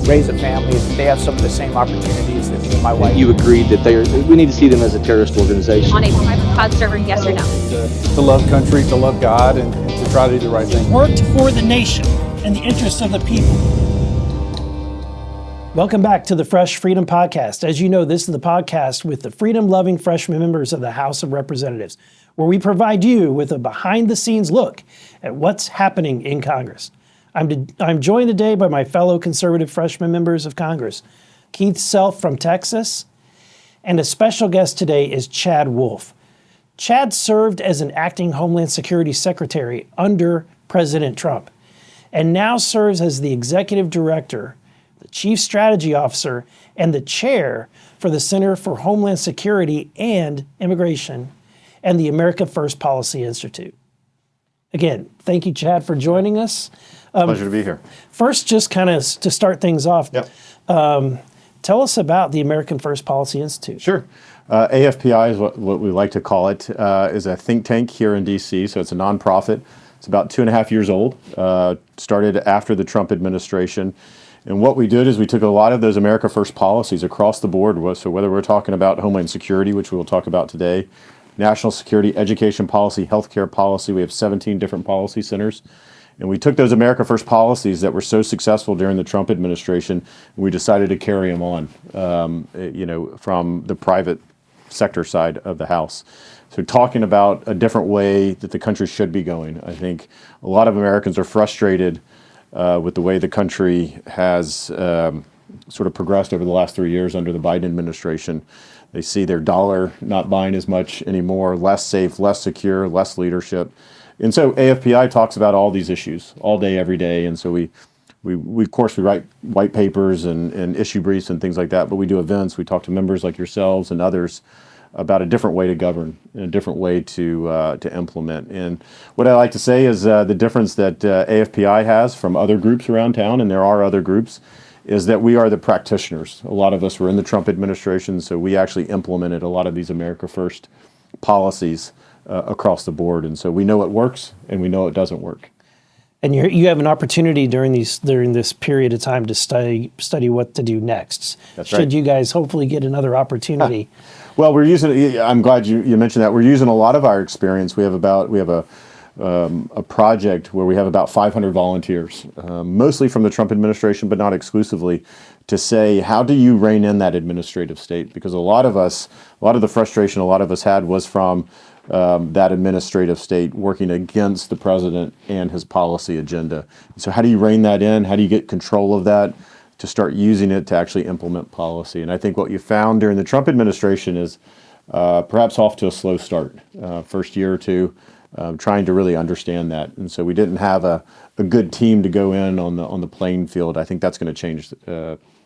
raise a family. They have some of the same opportunities that me and my wife. You agreed that we need to see them as a terrorist organization. On a private cloud server, yes or no? To love country, to love God, and to try to do the right thing. Worked for the nation and the interests of the people. Welcome back to the Fresh Freedom Podcast. As you know, this is the podcast with the freedom-loving freshman members of the House of Representatives, where we provide you with a behind-the-scenes look at what's happening in Congress. I'm joined today by my fellow conservative freshman members of Congress, Keith Self from Texas, and a special guest today is Chad Wolf. Chad served as an acting Homeland Security Secretary under President Trump, and now serves as the Executive Director, the Chief Strategy Officer, and the Chair for the Center for Homeland Security and Immigration and the America First Policy Institute. Again, thank you, Chad, for joining us. Pleasure to be here. First, just kind of to start things off, Yep. Tell us about the American First Policy Institute. Sure. AFPI is what we like to call it, is a think tank here in D.C., so it's a nonprofit. It's about 2.5 years old, started after the Trump administration. And what we did is we took a lot of those America First policies across the board. So whether we're talking about Homeland Security, which we will talk about today, national security, education policy, healthcare policy, we have 17 different policy centers. And we took those America First policies that were so successful during the Trump administration, and we decided to carry them on, from the private sector side of the House. So talking about a different way that the country should be going. I think a lot of Americans are frustrated with the way the country has sort of progressed over the last 3 years under the Biden administration. They see their dollar not buying as much anymore, less safe, less secure, less leadership. And so AFPI talks about all these issues all day, every day. And so we of course, we write white papers and issue briefs and things like that, but we do events. We talk to members like yourselves and others about a different way to govern and a different way to implement. And what I like to say is the difference that AFPI has from other groups around town, and there are other groups, is that we are the practitioners. A lot of us were in the Trump administration, so we actually implemented a lot of these America First policies across the board. And so we know it works and we know it doesn't work. And you have an opportunity during this period of time to study what to do next. That's Should right. you guys hopefully get another opportunity. Well, I'm glad you mentioned that. We're using a lot of our experience. We have a project where we have about 500 volunteers, mostly from the Trump administration, but not exclusively, to say, how do you rein in that administrative state? Because a lot of the frustration a lot of us had was from that administrative state working against the president and his policy agenda. So how do you rein that in? How do you get control of that to start using it to actually implement policy? And I think what you found during the Trump administration is perhaps off to a slow start, first year or two, trying to really understand that. And so we didn't have a good team to go in on the playing field. I think that's going to change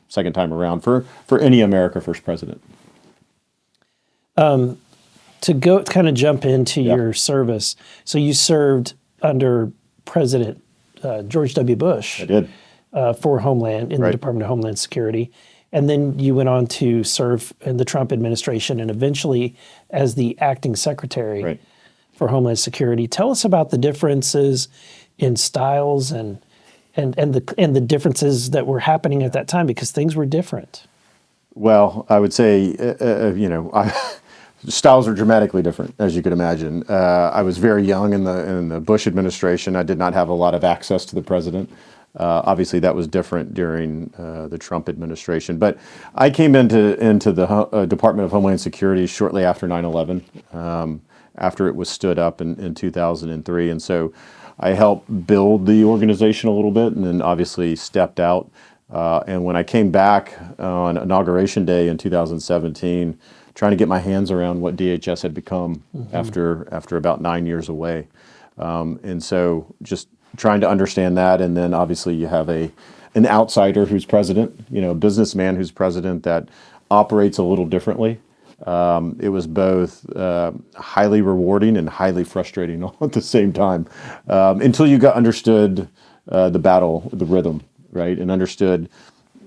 second time around for any America First president. To go kind of jump into your service. So you served under President George W. Bush. I did. For Homeland, in Right. the Department of Homeland Security. And then you went on to serve in the Trump administration and eventually as the acting secretary Right. for Homeland Security. Tell us about the differences in styles and the differences that were happening at that time, because things were different. Well, I would say, styles are dramatically different, as you could imagine. I was very young in the Bush administration. I did not have a lot of access to the president. Obviously, that was different during the Trump administration. But I came into the Department of Homeland Security shortly after 9/11, after it was stood up in 2003. And so I helped build the organization a little bit and then obviously stepped out. And when I came back on Inauguration Day in 2017, trying to get my hands around what DHS had become after about 9 years away. And so just trying to understand that. And then obviously you have an outsider who's president, a businessman who's president that operates a little differently. It was both highly rewarding and highly frustrating all at the same time, until you understood the battle, the rhythm, right, and understood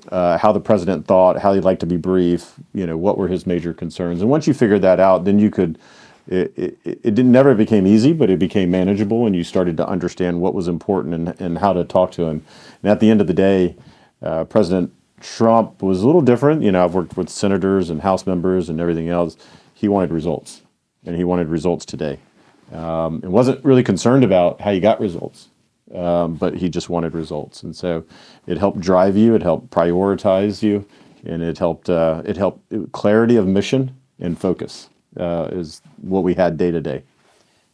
how the president thought, how he liked to be brief, what were his major concerns. And once you figured that out, then you could, it never became easy, but it became manageable, and you started to understand what was important and how to talk to him. And at the end of the day, President Trump was a little different. I've worked with senators and House members and everything else. He wanted results, and he wanted results today. And wasn't really concerned about how you got results, but he just wanted results. And so it helped drive you, it helped prioritize you, and it helped clarity of mission and focus is what we had day to day.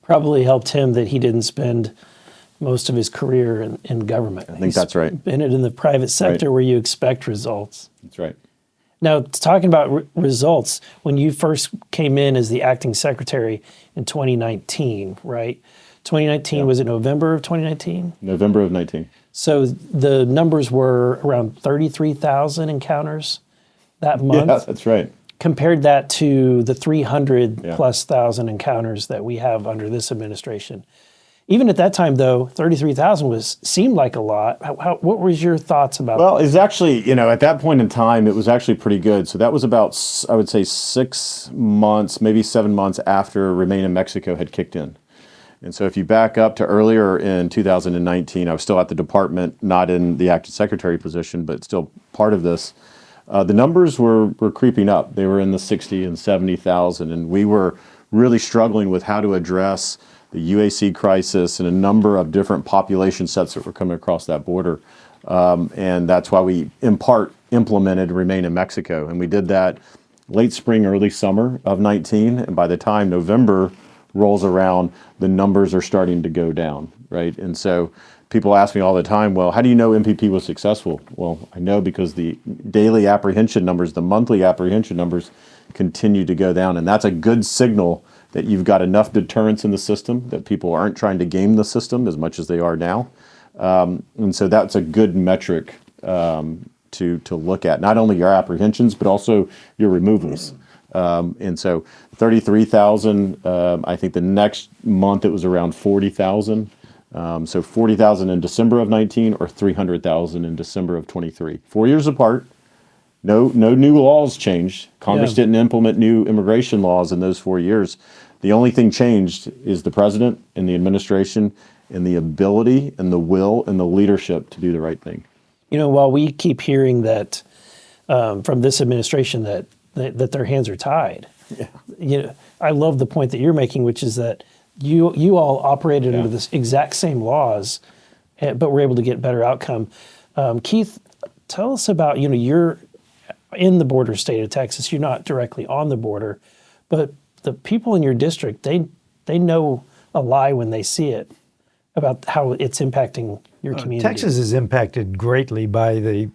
Probably helped him that he didn't spend most of his career in government. I think that's right. Been in the private sector Right. where you expect results. That's right. Now, talking about results, when you first came in as the acting secretary in 2019, right? 2019, was it November of 2019? November of 19. So the numbers were around 33,000 encounters that month. Yeah, that's right. Compared that to the 300 Yeah. plus thousand encounters that we have under this administration. Even at that time, though, 33,000 seemed like a lot. What was your thoughts about Well, it's actually, at that point in time, it was actually pretty good. So that was about, I would say, 6 months, maybe 7 months after Remain in Mexico had kicked in. And so if you back up to earlier in 2019, I was still at the department, not in the acting secretary position, but still part of this. The numbers were creeping up. They were in the 60 and 70,000, and we were really struggling with how to address the UAC crisis and a number of different population sets that were coming across that border. And that's why we, in part, implemented Remain in Mexico. And we did that late spring, early summer of 19. And by the time November rolls around, the numbers are starting to go down, right? And so people ask me all the time, well, how do you know MPP was successful? Well, I know because the daily apprehension numbers, the monthly apprehension numbers continue to go down. And that's a good signal that you've got enough deterrence in the system, that people aren't trying to game the system as much as they are now. And so that's a good metric to look at, not only your apprehensions, but also your removals. And so 33,000, I think the next month it was around 40,000. So 40,000 in December of 19 or 300,000 in December of 23. 4 years apart. No new laws changed. Congress didn't implement new immigration laws in those 4 years. The only thing changed is the president and the administration and the ability and the will and the leadership to do the right thing. While we keep hearing that from this administration that their hands are tied, I love the point that you're making, which is that you all operated under this exact same laws, but were able to get better outcome. Keith, tell us about, you're in the border state of Texas. You're not directly on the border, but the people in your district, they know a lie when they see it about how it's impacting your community. Texas is impacted greatly by the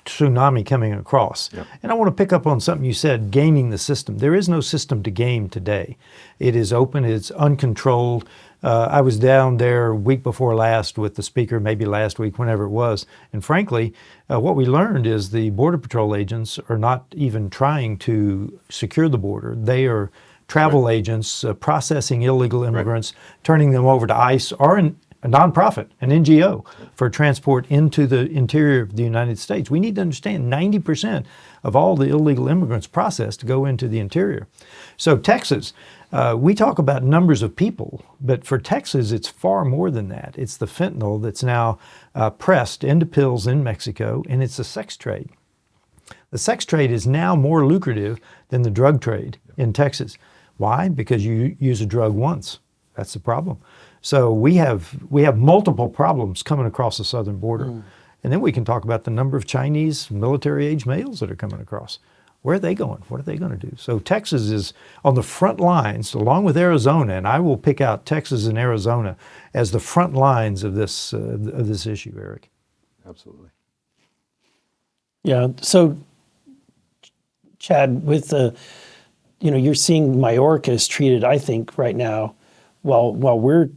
tsunami coming across. Yep. And I want to pick up on something you said, gaming the system. There is no system to game today. It is open, it's uncontrolled. I was down there week before last with the speaker, maybe last week, whenever it was. And frankly, what we learned is the Border Patrol agents are not even trying to secure the border. They are travel agents processing illegal immigrants, turning them over to ICE or a nonprofit, an NGO, for transport into the interior of the United States. We need to understand 90% of all the illegal immigrants processed to go into the interior. So Texas, we talk about numbers of people, but for Texas, it's far more than that. It's the fentanyl that's now pressed into pills in Mexico, and it's a sex trade. The sex trade is now more lucrative than the drug trade in Texas. Why? Because you use a drug once. That's the problem. So we have multiple problems coming across the southern border. And then we can talk about the number of Chinese military-age males that are coming across. Where are they going? What are they going to do? So Texas is on the front lines, along with Arizona, and I will pick out Texas and Arizona as the front lines of this issue, Eric. Absolutely. Yeah. So, Chad, with the, you're seeing Mayorkas treated, I think, right now, while we're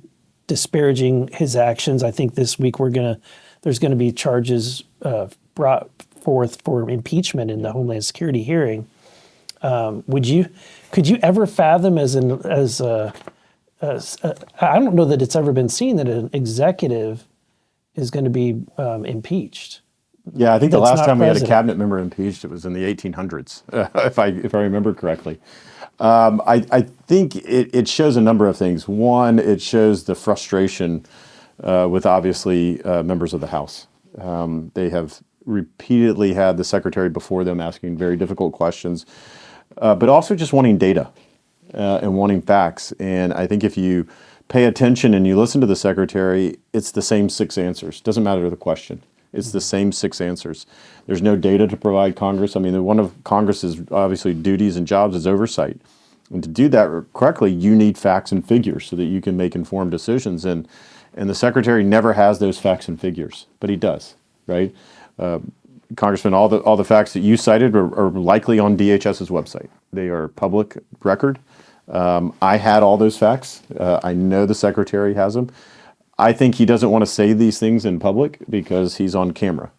disparaging his actions. I think this week there's going to be charges brought forth for impeachment in the Homeland Security hearing. Could you ever fathom I don't know that it's ever been seen that an executive is going to be impeached. Yeah, I think the That's last not time we had a president. cabinet member impeached, it was in the 1800s, if I remember correctly. I think it shows a number of things. One, it shows the frustration with obviously members of the House. They have repeatedly had the secretary before them asking very difficult questions, but also just wanting data and wanting facts. And I think if you pay attention and you listen to the secretary, it's the same 6 answers. Doesn't matter the question. It's the same 6 answers. There's no data to provide Congress. I mean, one of Congress's obviously duties and jobs is oversight. And to do that correctly, you need facts and figures so that you can make informed decisions. And the secretary never has those facts and figures, but he does, right? Congressman, all the facts that you cited are likely on DHS's website. They are public record. I had all those facts. I know the secretary has them. I think he doesn't want to say these things in public because he's on camera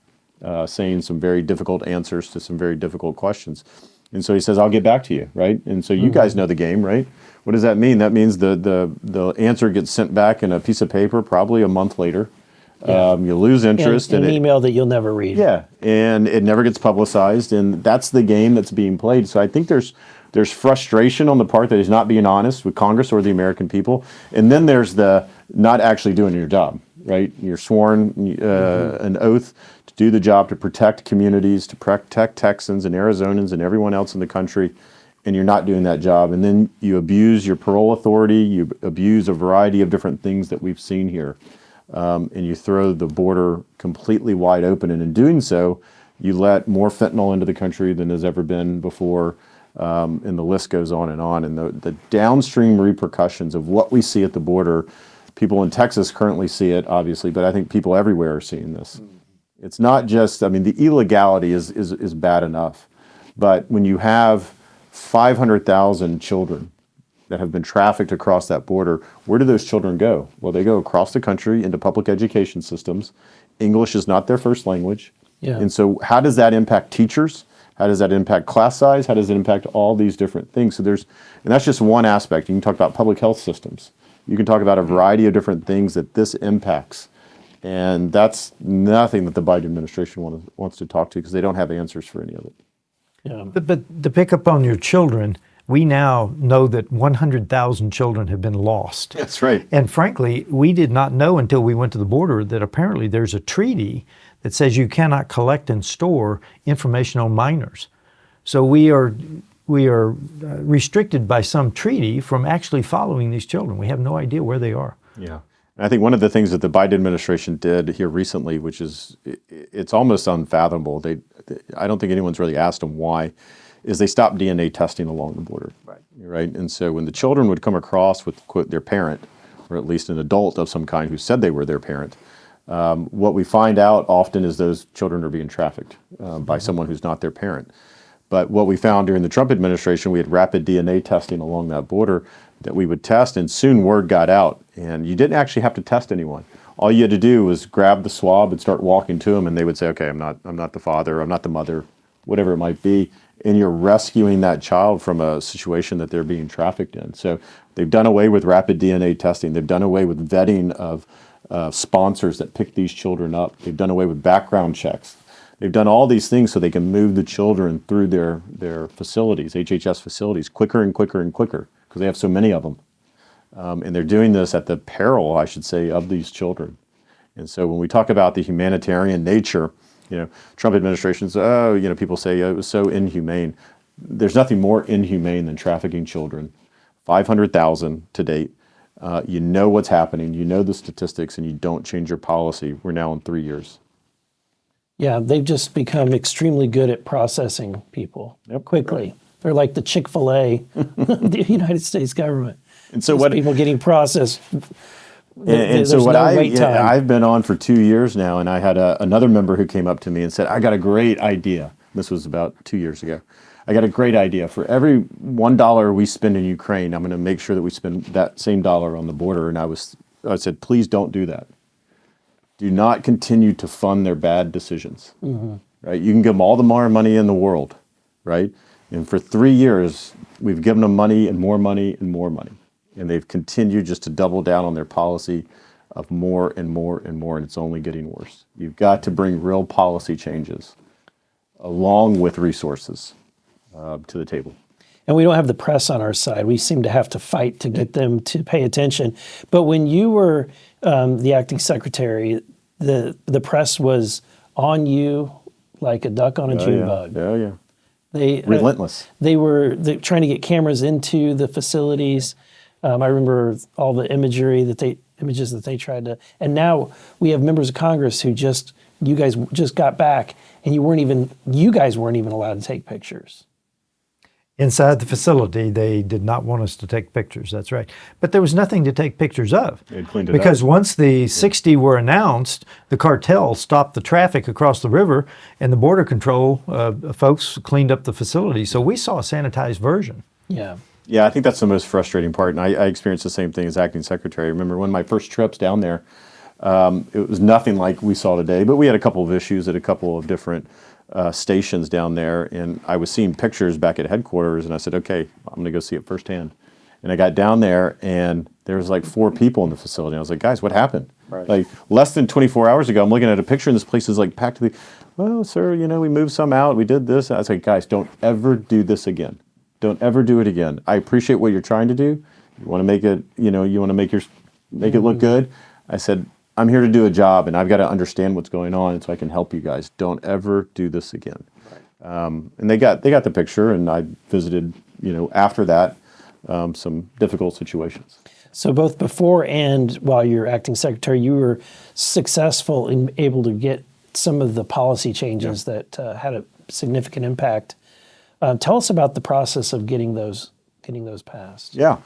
saying some very difficult answers to some very difficult questions. And so he says, I'll get back to you, right? And so you guys know the game, right? What does that mean? That means the answer gets sent back in a piece of paper probably a month later. Yeah. You lose interest. And an email that you'll never read. Yeah, and it never gets publicized, and that's the game that's being played. So I think there's frustration on the part that he's not being honest with Congress or the American people, and then there's the not actually doing your job, right? You're sworn an oath to do the job to protect communities, to protect Texans and Arizonans and everyone else in the country, and you're not doing that job. And then you abuse your parole authority, you abuse a variety of different things that we've seen here. And you throw the border completely wide open. And in doing so, you let more fentanyl into the country than has ever been before. And the list goes on. And the downstream repercussions of what we see at the border, people in Texas currently see it, obviously, but I think people everywhere are seeing this. It's not just, I mean, the illegality is bad enough. But when you have 500,000 children that have been trafficked across that border, where do those children go? Well, they go across the country into public education systems. English is not their first language. Yeah. And so how does that impact teachers? How does that impact class size? How does it impact all these different things? So and that's just one aspect. You can talk about public health systems. You can talk about a variety of different things that this impacts. And that's nothing that the Biden administration wants to talk to because they don't have answers for any of it. Yeah. But to pick up on your children, we now know that 100,000 children have been lost. That's right. And frankly, we did not know until we went to the border that apparently there's a treaty that says you cannot collect and store information on minors. So we are restricted by some treaty from actually following these children. We have no idea where they are. Yeah. And I think one of the things that the Biden administration did here recently, which is, it's almost unfathomable. I don't think anyone's really asked them why, is they stopped DNA testing along the border. Right. And so when the children would come across with, quote, their parent, or at least an adult of some kind who said they were their parent, what we find out often is those children are being trafficked by someone who's not their parent. But what we found during the Trump administration, we had rapid DNA testing along that border that we would test, and soon word got out. And you didn't actually have to test anyone. All you had to do was grab the swab and start walking to them, and they would say, okay, I'm not the father, I'm not the mother, whatever it might be. And you're rescuing that child from a situation that they're being trafficked in. So they've done away with rapid DNA testing. They've done away with vetting of sponsors that pick these children up. They've done away with background checks. They've done all these things so they can move the children through their facilities, HHS facilities, quicker and quicker and quicker because they have so many of them. And they're doing this at the peril, I should say, of these children. And so when we talk about the humanitarian nature, Trump administrations, people say it was so inhumane. There's nothing more inhumane than trafficking children. 500,000 to date. You know what's happening. You know the statistics, and you don't change your policy. We're now in 3 years. Yeah, they've just become extremely good at processing people quickly. Right. They're like the Chick-fil-A of the United States government. And so people getting processed. And so what I've been on for 2 years now, and I had another member who came up to me and said, I got a great idea. This was about 2 years ago. I got a great idea. For every $1 we spend in Ukraine, I'm going to make sure that we spend that same dollar on the border. And I said, please don't do that. Do not continue to fund their bad decisions. Mm-hmm. Right? You can give them all the more money in the world, right? And for 3 years, we've given them money and more money and more money. And they've continued just to double down on their policy of more and more and more, and it's only getting worse. You've got to bring real policy changes along with resources to the table. And we don't have the press on our side. We seem to have to fight to get them to pay attention. But when you were the acting secretary, the press was on you like a duck on a June bug. Oh yeah. They Relentless. They were trying to get cameras into the facilities. I remember all the images that they tried to. And now we have members of Congress who you guys just got back, and you guys weren't even allowed to take pictures. Inside the facility, they did not want us to take pictures. That's right. But there was nothing to take pictures of. They had cleaned it because up. once the 60 were announced, the cartel stopped the traffic across the river, and the Border Control folks cleaned up the facility. So we saw a sanitized version. Yeah. Yeah, I think that's the most frustrating part, and I experienced the same thing as acting secretary. I remember one of my first trips down there, it was nothing like we saw today, but we had a couple of issues at a couple of different stations down there, and I was seeing pictures back at headquarters, and I said, okay, I'm going to go see it firsthand. And I got down there, and there was like 4 people in the facility. I was like, guys, what happened? Right. Like less than 24 hours ago, I'm looking at a picture, and this place is like packed to the, well, sir, we moved some out, we did this. I was like, guys, don't ever do this again. Don't ever do it again. I appreciate what you're trying to do. You want to make it, you want to make it look good. I said, I'm here to do a job, and I've got to understand what's going on, so I can help you guys. Don't ever do this again. Right. And they got the picture, and I visited, after that, some difficult situations. So both before and while you're acting secretary, you were successful in able to get some of the policy changes that had a significant impact. Tell us about the process of getting those passed. Yeah.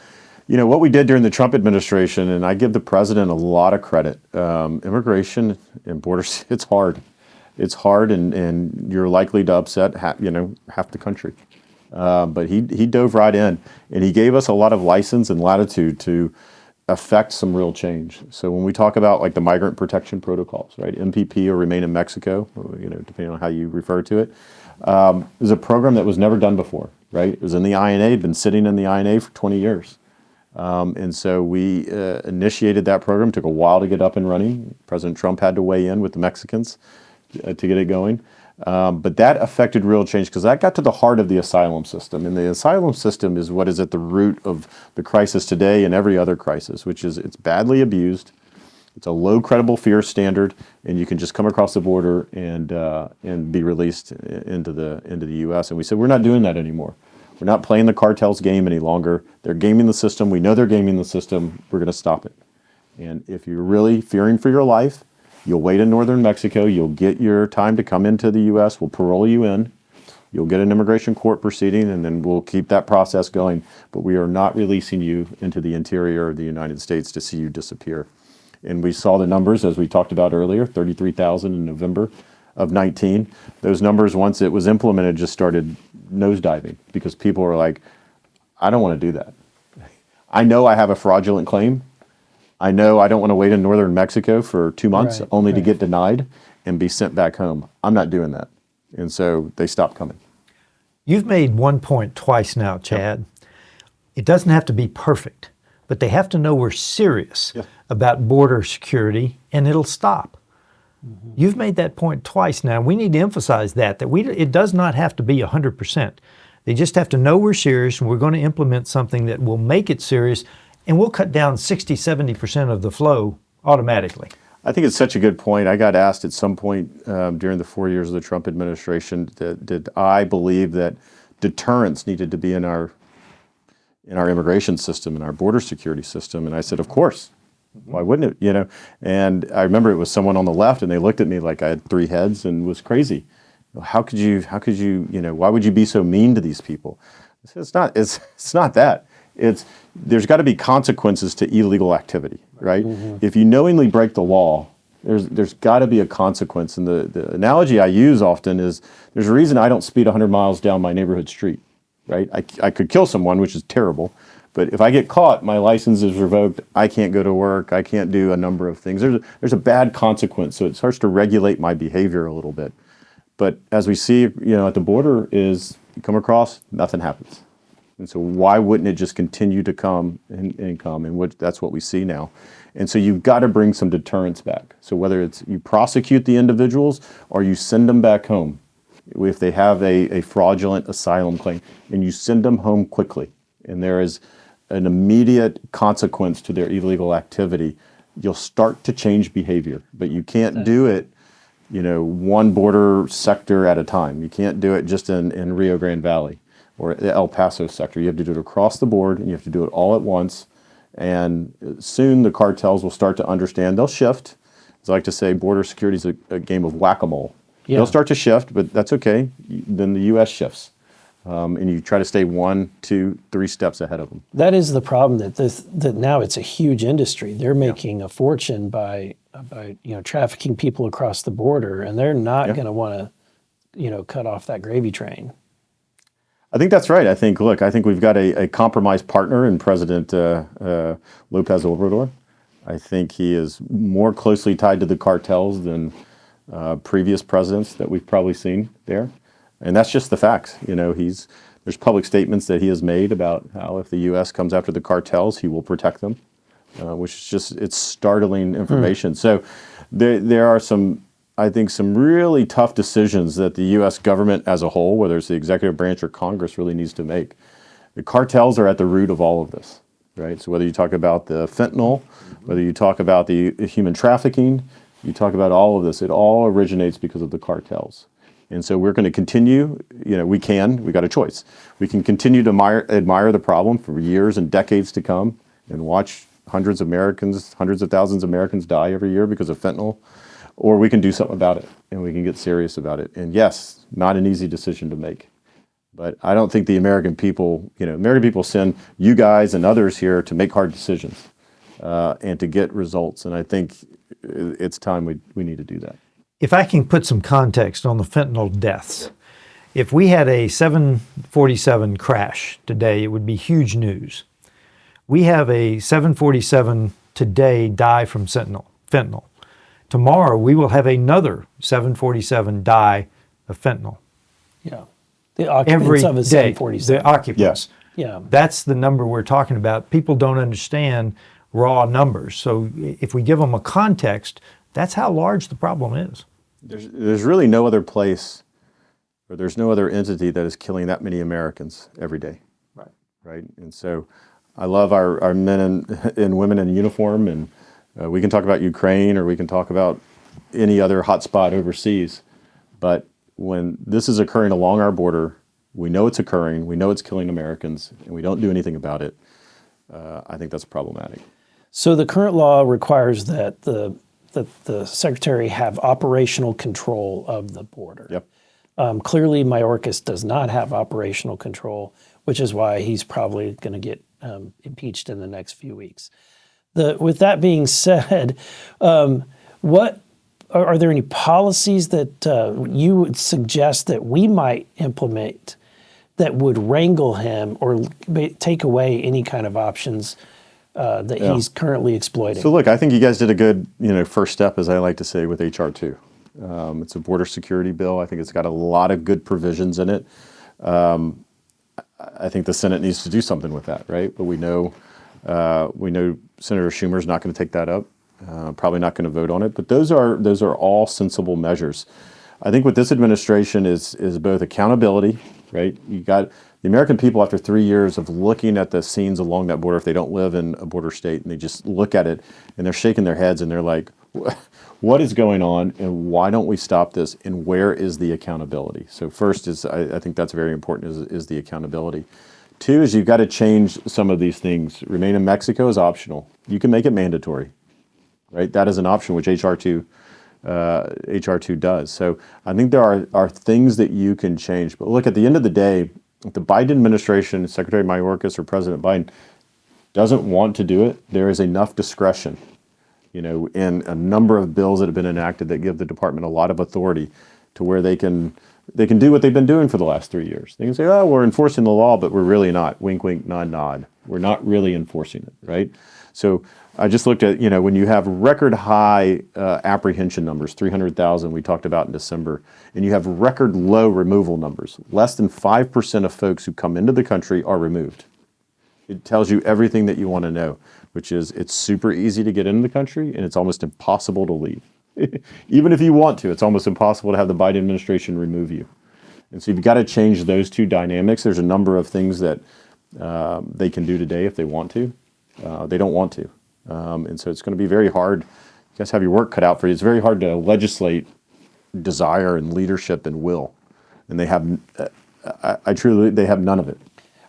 What we did during the Trump administration, and I give the president a lot of credit, immigration and borders, it's hard. It's hard, and you're likely to upset half the country. But he dove right in, and he gave us a lot of license and latitude to affect some real change. So when we talk about like the migrant protection protocols, right, MPP or Remain in Mexico, depending on how you refer to it, is a program that was never done before, right? It was in the INA, been sitting in the INA for 20 years. And so we initiated that program. Took a while to get up and running. President Trump had to weigh in with the Mexicans to get it going. But that affected real change because that got to the heart of the asylum system. And the asylum system is what is at the root of the crisis today and every other crisis, which is it's badly abused. It's a low credible fear standard, and you can just come across the border and be released into the U.S. And we said we're not doing that anymore. We're not playing the cartel's game any longer. They're gaming the system. We know they're gaming the system. We're going to stop it. And if you're really fearing for your life, you'll wait in northern Mexico. You'll get your time to come into the U.S. We'll parole you in. You'll get an immigration court proceeding, and then we'll keep that process going. But we are not releasing you into the interior of the United States to see you disappear. And we saw the numbers, as we talked about earlier, 33,000 in November of 19. Those numbers, once it was implemented, just started nosediving because people were like, I don't want to do that. I know I have a fraudulent claim. I know I don't want to wait in northern Mexico for 2 months only to get denied and be sent back home. I'm not doing that. And so they stopped coming. You've made one point twice now, Chad. Yep. It doesn't have to be perfect, but they have to know we're serious about border security, and it'll stop. Mm-hmm. You've made that point twice now. We need to emphasize that it does not have to be 100%. They just have to know we're serious, and we're going to implement something that will make it serious, and we'll cut down 60, 70% of the flow automatically. I think it's such a good point. I got asked at some point during the 4 years of the Trump administration, did I believe that deterrence needed to be in our immigration system, in our border security system? And I said, of course. Why wouldn't it? And I remember it was someone on the left, and they looked at me like I had 3 heads and was crazy. How could you, why would you be so mean to these people? I said, it's not that. There's got to be consequences to illegal activity, right? Mm-hmm. If you knowingly break the law, there's got to be a consequence. And the analogy I use often is there's a reason I don't speed 100 miles down my neighborhood street, right? I could kill someone, which is terrible. But if I get caught, my license is revoked. I can't go to work. I can't do a number of things. There's a bad consequence, so it starts to regulate my behavior a little bit. But as we see, at the border, is you come across, nothing happens. And so why wouldn't it just continue to come and come? And that's what we see now. And so you've got to bring some deterrence back. So whether it's you prosecute the individuals or you send them back home, if they have a fraudulent asylum claim, and you send them home quickly, and there is an immediate consequence to their illegal activity, you'll start to change behavior. But you can't do it one border sector at a time. You can't do it just in Rio Grande Valley or the El Paso sector. You have to do it across the board, and you have to do it all at once. And soon the cartels will start to understand. They'll shift. As I like to say, border security is a game of whack-a-mole. Yeah. They'll start to shift, but that's okay. Then the U.S. shifts. And you try to stay 1, 2, 3 steps ahead of them. That is the problem, that now it's a huge industry. They're making a fortune by trafficking people across the border, and they're not going to want to cut off that gravy train. I think that's right. I think we've got a compromised partner in President Lopez Obrador. I think he is more closely tied to the cartels than previous presidents that we've probably seen there. And that's just the facts. There's public statements that he has made about how if the U.S. comes after the cartels, he will protect them, which is it's startling information. So there are some really tough decisions that the U.S. government as a whole, whether it's the executive branch or Congress, really needs to make. The cartels are at the root of all of this, right? So whether you talk about the fentanyl, whether you talk about the human trafficking, you talk about all of this, it all originates because of the cartels. And so we're going to continue, we got a choice. We can continue to admire the problem for years and decades to come and watch hundreds of thousands of Americans die every year because of fentanyl, or we can do something about it and we can get serious about it. And yes, not an easy decision to make. But I don't think the American people send you guys and others here to make hard decisions and to get results. And I think it's time we need to do that. If I can put some context on the fentanyl deaths, if we had a 747 crash today, it would be huge news. We have a 747 today die from fentanyl. Tomorrow, we will have another 747 die of fentanyl. Yeah. The occupants of a 747. The occupants. Yeah. That's the number we're talking about. People don't understand raw numbers. So if we give them a context, that's how large the problem is. There's really no other place, or there's no other entity that is killing that many Americans every day. Right. And so I love our men and women in uniform, and we can talk about Ukraine or we can talk about any other hotspot overseas. But when this is occurring along our border, we know it's occurring, we know it's killing Americans, and we don't do anything about it. I think that's problematic. So the current law requires that the secretary have operational control of the border. Yep. Clearly, Mayorkas does not have operational control, which is why he's probably going to get impeached in the next few weeks. With that being said, what are there any policies that you would suggest that we might implement that would wrangle him or take away any kind of options that he's currently exploiting? So look, I think you guys did a good, first step, as I like to say, with H.R. 2. It's a border security bill. I think it's got a lot of good provisions in it. I think the Senate needs to do something with that, right? But we know Senator Schumer's not going to take that up. Probably not going to vote on it. But those are all sensible measures. I think what this administration is both accountability, right? You got the American people, after 3 years of looking at the scenes along that border, if they don't live in a border state, and they just look at it and they're shaking their heads and they're like, what is going on and why don't we stop this and where is the accountability? So first is, I think that's very important, is the accountability. Two is you've got to change some of these things. Remain in Mexico is optional. You can make it mandatory, right? That is an option, which HR 2 does. So I think there are things that you can change. But look, at the end of the day, if the Biden administration, Secretary Mayorkas or President Biden doesn't want to do it, there is enough discretion, in a number of bills that have been enacted that give the department a lot of authority to where they can do what they've been doing for the last 3 years. They can say, oh, we're enforcing the law, but we're really not. Wink, wink, nod, nod. We're not really enforcing it, right? So I just looked at, when you have record high apprehension numbers, 300,000 we talked about in December, and you have record low removal numbers, less than 5% of folks who come into the country are removed. It tells you everything that you want to know, which is it's super easy to get into the country and it's almost impossible to leave. Even if you want to, it's almost impossible to have the Biden administration remove you. And so you've got to change those two dynamics. There's a number of things that they can do today if they want to. They don't want to. And so it's going to be very hard. You guys have your work cut out for you. It's very hard to legislate desire and leadership and will, and they have. I truly, they have none of it.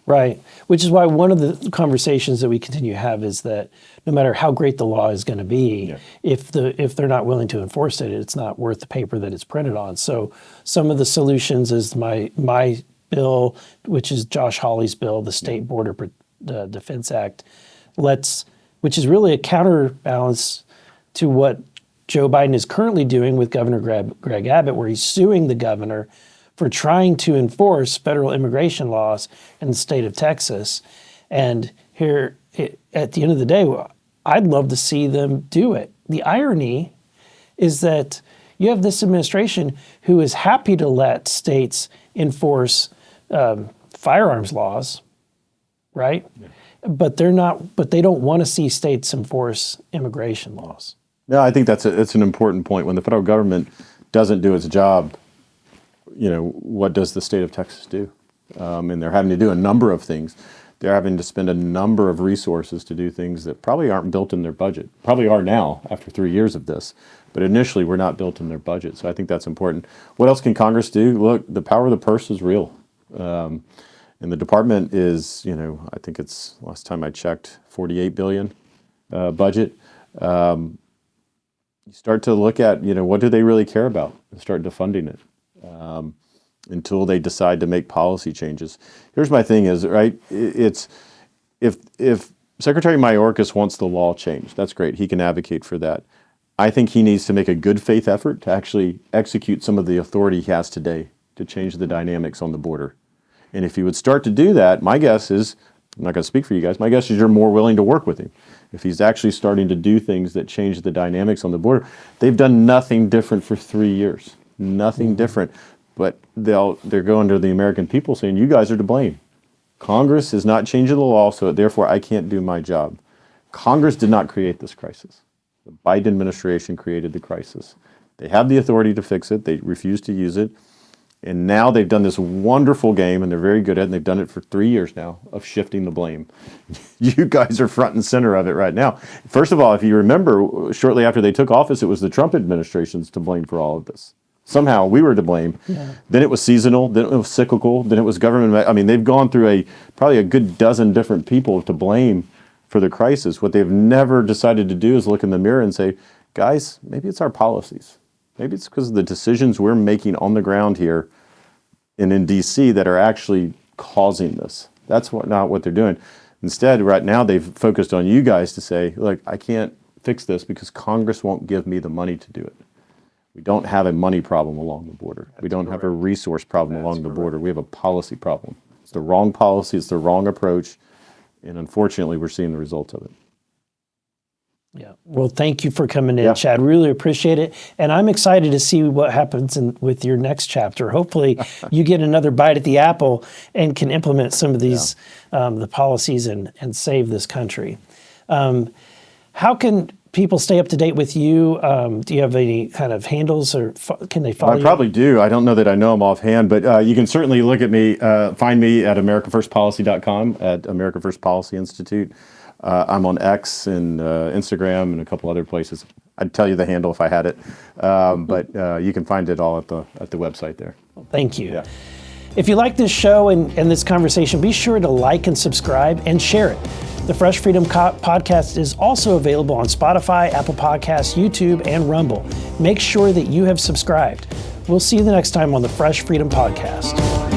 Right, which is why one of the conversations that we continue to have is that no matter how great the law is going to be, if they're not willing to enforce it, it's not worth the paper that it's printed on. So some of the solutions is my bill, which is Josh Hawley's bill, the State Border Defense Act, which is really a counterbalance to what Joe Biden is currently doing with Governor Greg Abbott, where he's suing the governor for trying to enforce federal immigration laws in the state of Texas. And here, at the end of the day, I'd love to see them do it. The irony is that you have this administration who is happy to let states enforce firearms laws, right? Yeah. But they don't want to see states enforce immigration laws. No, I think that's an important point. When the federal government doesn't do its job, what does the state of Texas do? And they're having to do a number of things. They're having to spend a number of resources to do things that probably aren't built in their budget. Probably are now after 3 years of this, but initially were not built in their budget. So I think that's important. What else can Congress do? Look, the power of the purse is real. And the department is, I think it's, last time I checked, $48 billion budget. You start to look at, what do they really care about and start defunding it. Until they decide to make policy changes. Here's my thing is, right, it's if Secretary Mayorkas wants the law changed, that's great. He can advocate for that. I think he needs to make a good faith effort to actually execute some of the authority he has today to change the dynamics on the border. And if he would start to do that, my guess is, I'm not going to speak for you guys, my guess is you're more willing to work with him. If he's actually starting to do things that change the dynamics on the border. They've done nothing different for 3 years. Nothing different, but they're going to the American people saying, you guys are to blame. Congress is not changing the law, so therefore I can't do my job. Congress did not create this crisis. The Biden administration created the crisis. They have the authority to fix it. They refuse to use it. And now they've done this wonderful game, and they're very good at it, and they've done it for 3 years now, of shifting the blame. You guys are front and center of it right now. First of all, if you remember, shortly after they took office, it was the Trump administration's to blame for all of this. Somehow we were to blame. Yeah. Then it was seasonal, then it was cyclical, then it was government. I mean, they've gone through probably a good dozen different people to blame for the crisis. What they've never decided to do is look in the mirror and say, guys, maybe it's our policies. Maybe it's because of the decisions we're making on the ground here and in D.C. that are actually causing this. That's not what they're doing. Instead, right now, they've focused on you guys to say, look, I can't fix this because Congress won't give me the money to do it. We don't have a money problem along the border. We don't have a resource problem along the border. We have a policy problem. It's the wrong policy. It's the wrong approach. And unfortunately, we're seeing the results of it. Yeah. Well, thank you for coming in, Chad. Really appreciate it. And I'm excited to see what happens with your next chapter. Hopefully you get another bite at the apple and can implement some of these the policies and save this country. How can people stay up to date with you? Do you have any kind of handles, or can they follow you? I probably do. I don't know that I know them offhand, but you can certainly look at me, find me at americafirstpolicy.com, at America First Policy Institute. I'm on X and Instagram and a couple other places. I'd tell you the handle if I had it, but you can find it all at the website there. Thank you. Yeah. If you like this show and this conversation, be sure to like and subscribe and share it. The Fresh Freedom Podcast is also available on Spotify, Apple Podcasts, YouTube, and Rumble. Make sure that you have subscribed. We'll see you the next time on the Fresh Freedom Podcast.